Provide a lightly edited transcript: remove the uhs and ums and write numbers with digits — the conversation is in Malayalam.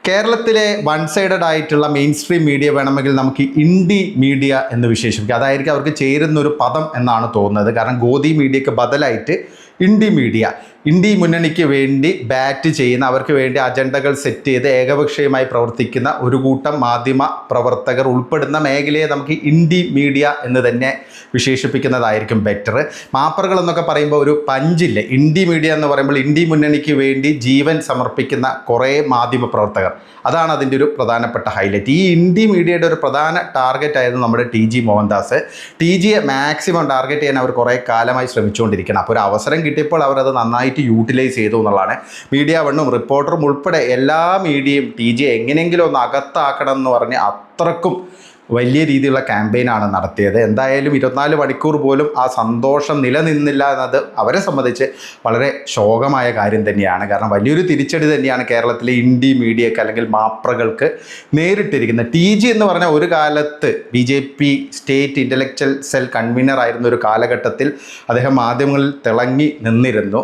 കേരളത്തിലെ വൺ സൈഡഡ് ആയിട്ടുള്ള മെയിൻ സ്ട്രീം മീഡിയ വേണമെങ്കിൽ നമുക്ക് ഇൻഡി മീഡിയ എന്ന് വിശേഷിപ്പിക്കാം. അതായിരിക്കും അവർക്ക് ചേരുന്ന ഒരു പദം എന്നാണ് തോന്നുന്നത്. കാരണം ഗോദി മീഡിയയ്ക്ക് ബദലായിട്ട് ഇന്ത്യ മുന്നണിക്ക് വേണ്ടി ബാറ്റ് ചെയ്യുന്ന, അവർക്ക് വേണ്ടി അജണ്ടകൾ സെറ്റ് ചെയ്ത് ഏകപക്ഷീയമായി പ്രവർത്തിക്കുന്ന ഒരു കൂട്ടം മാധ്യമ പ്രവർത്തകർ ഉൾപ്പെടുന്ന മേഖലയെ നമുക്ക് ഇൻഡി മീഡിയ എന്ന് തന്നെ വിശേഷിപ്പിക്കുന്നതായിരിക്കും ബെറ്റർ. മാപ്പറുകൾ എന്നൊക്കെ പറയുമ്പോൾ ഒരു പഞ്ചില്ല. ഇൻഡി മീഡിയ എന്ന് പറയുമ്പോൾ ഇന്ത്യ മുന്നണിക്ക് വേണ്ടി ജീവൻ സമർപ്പിക്കുന്ന കുറേ മാധ്യമ പ്രവർത്തകർ, അതാണ് അതിൻ്റെ ഒരു പ്രധാനപ്പെട്ട ഹൈലൈറ്റ്. ഈ ഇൻഡി മീഡിയയുടെ ഒരു പ്രധാന ടാർഗറ്റ് ആയിരുന്നു നമ്മുടെ ടി.ജി. മോഹൻദാസ്. ടി.ജിയെ മാക്സിമം ടാർഗറ്റ് ചെയ്യാൻ അവർ കുറേ കാലമായി ശ്രമിച്ചുകൊണ്ടിരിക്കണം. അപ്പോൾ ഒരു അവസരം കിട്ടിയപ്പോൾ അവരത് നന്നായിട്ട് യൂട്ടിലൈസ് ചെയ്തു എന്നുള്ളതാണ്. മീഡിയ വണ്ണും റിപ്പോർട്ടറും ഉൾപ്പെടെ എല്ലാ മീഡിയയും ടി.ജിയെ എങ്ങനെയെങ്കിലും ഒന്ന് അകത്താക്കണം എന്ന് പറഞ്ഞ് അത്രക്കും വലിയ രീതിയിലുള്ള ക്യാമ്പയിനാണ് നടത്തിയത്. എന്തായാലും 24 മണിക്കൂർ പോലും ആ സന്തോഷം നിലനിന്നില്ല എന്നത് അവരെ സംബന്ധിച്ച് വളരെ ശോകമായ കാര്യം തന്നെയാണ്. കാരണം വലിയൊരു തിരിച്ചടി തന്നെയാണ് കേരളത്തിലെ ഇൻഡി മീഡിയക്ക് അല്ലെങ്കിൽ മാപ്രകൾക്ക് നേരിട്ടിരിക്കുന്നത്. ടി.ജി എന്ന് പറഞ്ഞാൽ ഒരു കാലത്ത് BJP state intellectual cell convener ആയിരുന്ന ഒരു കാലഘട്ടത്തിൽ അദ്ദേഹം മാധ്യമങ്ങളിൽ തിളങ്ങി നിന്നിരുന്നു.